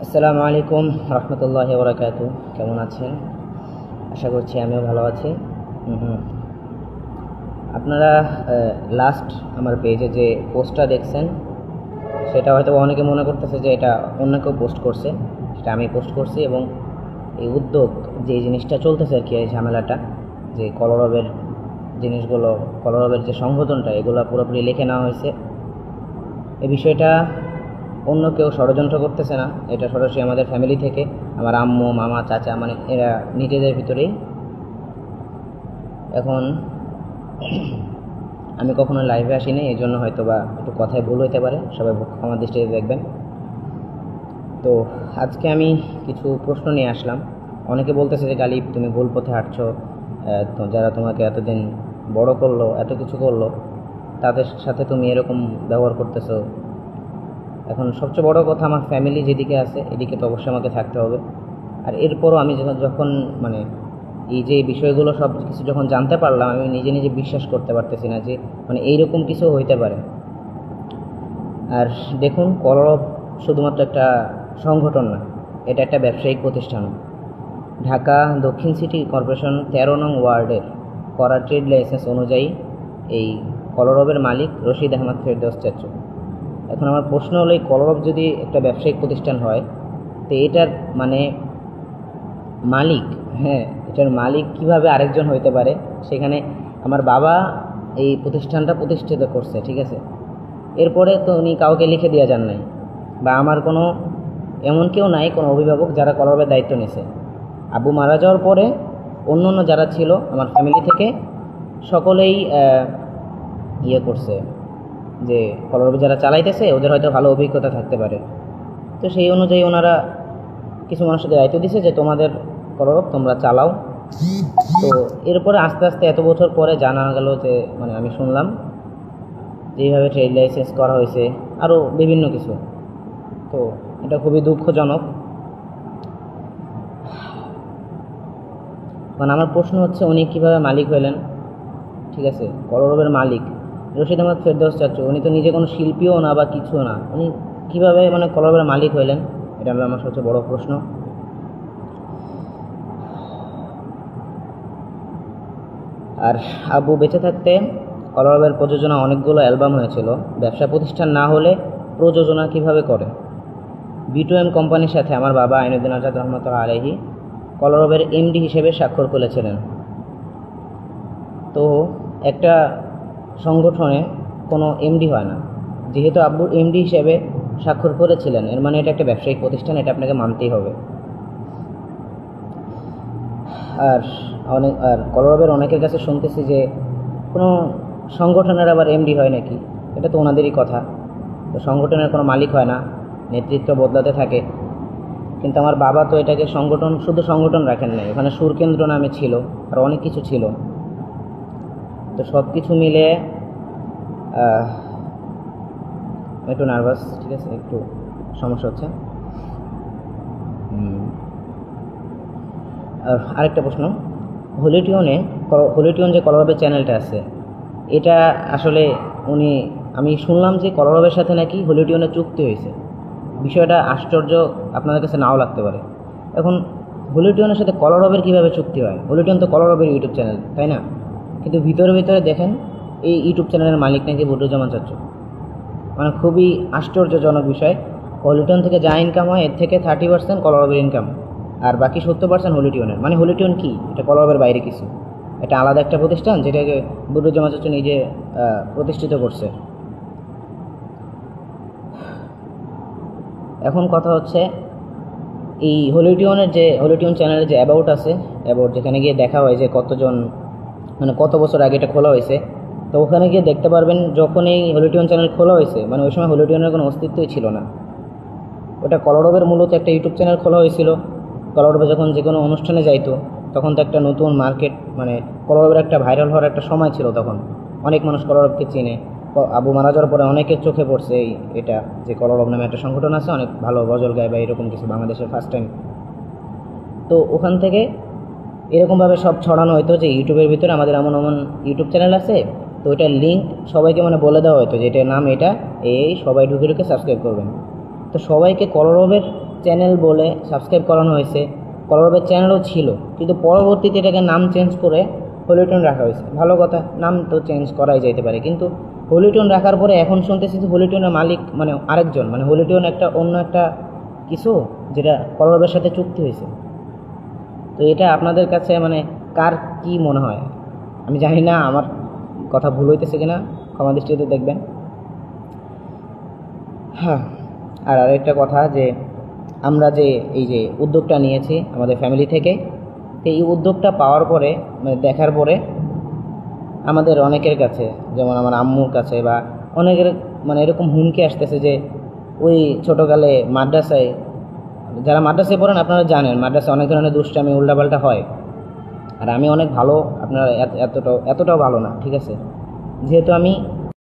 আসসালামু আলাইকুম রহমতুল্লাহি ওয়া বারাকাতুহু। কেমন আছেন? আশা করছি আমিও ভালো আছি। আপনারা লাস্ট আমার পেজে যে পোস্টটা দেখছেন সেটা হয়তো অনেকে মনে করতেছে যে এটা অন্য কেউ পোস্ট করছে, সেটা আমি পোস্ট করছি। এবং এই উদ্যোগ যে জিনিসটা চলতেছে আর কি, এই ঝামেলাটা যে কলরবের জিনিসগুলো, কলরবের যে সংগঠনটা, এগুলো পুরোপুরি লিখে নেওয়া হয়েছে। এই বিষয়টা অন্য কেউ ষড়যন্ত্র করতেছে না, এটা সরাসরি আমাদের ফ্যামিলি থেকে, আমার আম্মু, মামা, চাচা, মানে এরা নিজেদের ভিতরেই। এখন আমি কখনো লাইভে আসিনি, এই জন্য হয়তো বা একটু কথায় ভুল হইতে পারে, সবাই ক্ষমা দৃষ্টিতে দেখবেন। তো আজকে আমি কিছু প্রশ্ন নিয়ে আসলাম। অনেকে বলতেছে যে গালিব, তুমি ভুল পথে হাঁটছো, যারা তোমাকে এতদিন বড় করলো, এত কিছু করলো, তাদের সাথে তুমি এরকম ব্যবহার করতেছো। এখন সবচেয়ে বড় কথা, আমার ফ্যামিলি যেদিকে আছে এদিকে তো অবশ্যই আমাকে থাকতে হবে। আর এরপরও আমি যখন মানে এই যে বিষয়গুলো সব কিছু যখন জানতে পারলাম, আমি নিজে নিজে বিশ্বাস করতে পারতেছি না যে মানে এইরকম কিছু হইতে পারে। আর দেখুন, কলরব শুধুমাত্র একটা সংগঠন না, এটা একটা ব্যবসায়িক প্রতিষ্ঠান। ঢাকা দক্ষিণ সিটি কর্পোরেশন 13 নং ওয়ার্ডের করা ট্রেড লাইসেন্স অনুযায়ী এই কলরবের মালিক রশিদ আহমদ ফেরদৌস চাচু। এখন আমার প্রশ্ন হলো, এই কলরব যদি একটা ব্যবসায়িক প্রতিষ্ঠান হয়, তো এটার মানে মালিক, এটার মালিক কিভাবে আরেকজন হইতে পারে? সেখানে আমার বাবা এই প্রতিষ্ঠানটা প্রতিষ্ঠিত করছে, ঠিক আছে, এরপরে তো উনি কাউকে লিখে দিয়ে যান নাই, বা আমার কোনো এমন কেউ নাই, কোনো অভিভাবক যারা কলরবের দায়িত্ব নিছে। আব্বু মারা যাওয়ার পরে অন্য অন্য যারা ছিল আমার ফ্যামিলি থেকে সকলেই ইয়ে করছে যে কলরব যারা চালাইতেছে ওদের হয়তো ভালো অভিজ্ঞতা থাকতে পারে। তো সেই অনুযায়ী ওনারা কিছু মানুষকে দায়িত্ব দিছে যে তোমাদের কলরব তোমরা চালাও। তো এরপরে আস্তে আস্তে এত বছর পরে জানা গেল যে মানে আমি শুনলাম যেইভাবে ট্রেড লাইসেন্স করা হয়েছে, আরও বিভিন্ন কিছু। তো এটা খুবই দুঃখজনক। মানে আমার প্রশ্ন হচ্ছে, উনি কীভাবে মালিক হইলেন? ঠিক আছে, কলরবের মালিক রশিদ আহমদ ফেরদৌস চাচু, উনি তো নিজে কোনো শিল্পীও না বা কিছুও না, উনি কীভাবে মানে কলরবের মালিক হইলেন? এটা হলো আমার সবচেয়ে বড় প্রশ্ন। আর আব্বু বেঁচে থাকতে কলরবের প্রযোজনা অনেকগুলো অ্যালবাম হয়েছিল। ব্যবসা প্রতিষ্ঠান না হলে প্রযোজনা কিভাবে করে? B2M কোম্পানির সাথে আমার বাবা আইনুদ্দিন আজাদ রহমতুল্লাহ আলাইহি কলরবের এমডি হিসেবে স্বাক্ষর করেছিলেন। তো একটা সংগঠনে কোনো এমডি হয় না, যেহেতু আব্বু এমডি হিসেবে স্বাক্ষর করেছিলেন, এর মানে এটা একটা ব্যবসায়িক প্রতিষ্ঠান, এটা আপনাকে মানতেই হবে। আর কলরবের অনেকের কাছে শুনতেছি যে কোনো সংগঠনের আবার এমডি হয় নাকি, এটা তো ওনাদেরই কথা। তো সংগঠনের কোনো মালিক হয় না, নেতৃত্ব বদলাতে থাকে। কিন্তু আমার বাবা তো এটাকে সংগঠন, শুধু সংগঠন রাখেন নাই, ওখানে সুরকেন্দ্র নামে ছিল, আর অনেক কিছু ছিল। তো সব কিছু মিলে একটু নার্ভাস, ঠিক আছে, একটু সমস্যা হচ্ছে। আর আরেকটা প্রশ্ন, হলিটিউন যে কলরবের চ্যানেলটা আছে, এটা আসলে আমি শুনলাম যে কলরবের সাথে নাকি হলিটিউনের চুক্তি হয়েছে। বিষয়টা আশ্চর্য, আপনাদের কাছে নাও লাগতে পারে। এখন হলিটিউনের সাথে কলরবের কীভাবে চুক্তি হয়? হলিটিউন তো কলরবের ইউটিউব চ্যানেল, তাই না? কিন্তু ভিতরে ভিতরে দেখেন এই ইউটিউব চ্যানেলের মালিক নাকি বদরুজ্জামান চাচু। মানে খুবই আশ্চর্যজনক বিষয়। হলিটিউন থেকে যা ইনকাম হয় এর থেকে 30% কলরবের ইনকাম, আর বাকি 70% হলিটিউনের। মানে হলিটিউন কি? এটা কলরবের বাইরে কিছু, এটা আলাদা একটা প্রতিষ্ঠান যেটাকে বদরুজ্জামান চাচু নিজে প্রতিষ্ঠিত করছে। এখন কথা হচ্ছে, এই হলিটিউন চ্যানেলের যে অ্যাবাউট আছে, অ্যাবাউট যেখানে গিয়ে দেখা হয় যে কতজন, মানে কত বছর আগে এটা খোলা হয়েছে, তো ওখানে গিয়ে দেখতে পারবেন যখন এই হলিটিউন চ্যানেল খোলা হয়েছে, মানে ওই সময় হলিটিউনের কোনো অস্তিত্বই ছিল না। ওটা কলরবের মূলত একটা ইউটিউব চ্যানেল খোলা হয়েছিল। কলরবে যখন যে কোনো অনুষ্ঠানে যাইতো, তখন তো একটা নতুন মার্কেট, মানে কলরবের একটা ভাইরাল হওয়ার একটা সময় ছিল। তখন অনেক মানুষ কলরবকে চিনে। আবু মারা যাওয়ার পরে অনেকের চোখে পড়ছে এটা যে কলরব নামে একটা সংগঠন আছে, অনেক ভালো গজল গায় বা এরকম কিছু, বাংলাদেশের ফার্স্ট টাইম। তো ওখান থেকে এরকমভাবে সব ছড়ানো হতো যে ইউটিউবের ভিতরে আমাদের এমন এমন ইউটিউব চ্যানেল আছে তো ওইটার লিঙ্ক সবাইকে মানে বলে দেওয়া হতো যে এটার নাম এটা, এই সবাই ঢুকে ঢুকে সাবস্ক্রাইব করবেন। তো সবাইকে কলরবের চ্যানেল বলে সাবস্ক্রাইব করানো হয়েছে, কলরবের চ্যানেলও ছিল, কিন্তু পরবর্তীতে এটাকে নাম চেঞ্জ করে হলিউটন রাখা হয়েছে। ভালো কথা, নাম তো চেঞ্জ করাই যাইতে পারে, কিন্তু হলিউটন রাখার পরে এখন শুনতেছি যে হলিউটনের মালিক মানে আরেকজন, মানে হলিউটন একটা অন্য একটা কিছু যেটা কলরবের সাথে চুক্তি হয়েছে। তো এটা আপনাদের কাছে মানে কার কি মনে হয় আমি জানি না, আমার কথা ভুল হইতেছে কিনা ক্ষমা দৃষ্টিতে দেখবেন। হ্যাঁ, আর আরেকটা কথা যে আমরা যে এই যে উদ্যোগটা নিয়েছি আমাদের ফ্যামিলি থেকে, তো এই উদ্যোগটা পাওয়ার পরে মানে দেখার পরে আমাদের অনেকের কাছে, যেমন আমার আম্মুর কাছে বা অনেকের মানে এরকম হুমকি আসতেছে যে ওই ছোটোকালে মাদ্রাসায়, যারা মাদ্রাসায় পড়েন আপনারা জানেন মাদ্রাসায় অনেক ধরনের দুষ্টামি উল্টাপাল্টা হয়, আর আমি অনেক ভালো, আপনারা এতটাও ভালো না, ঠিক আছে। যেহেতু আমি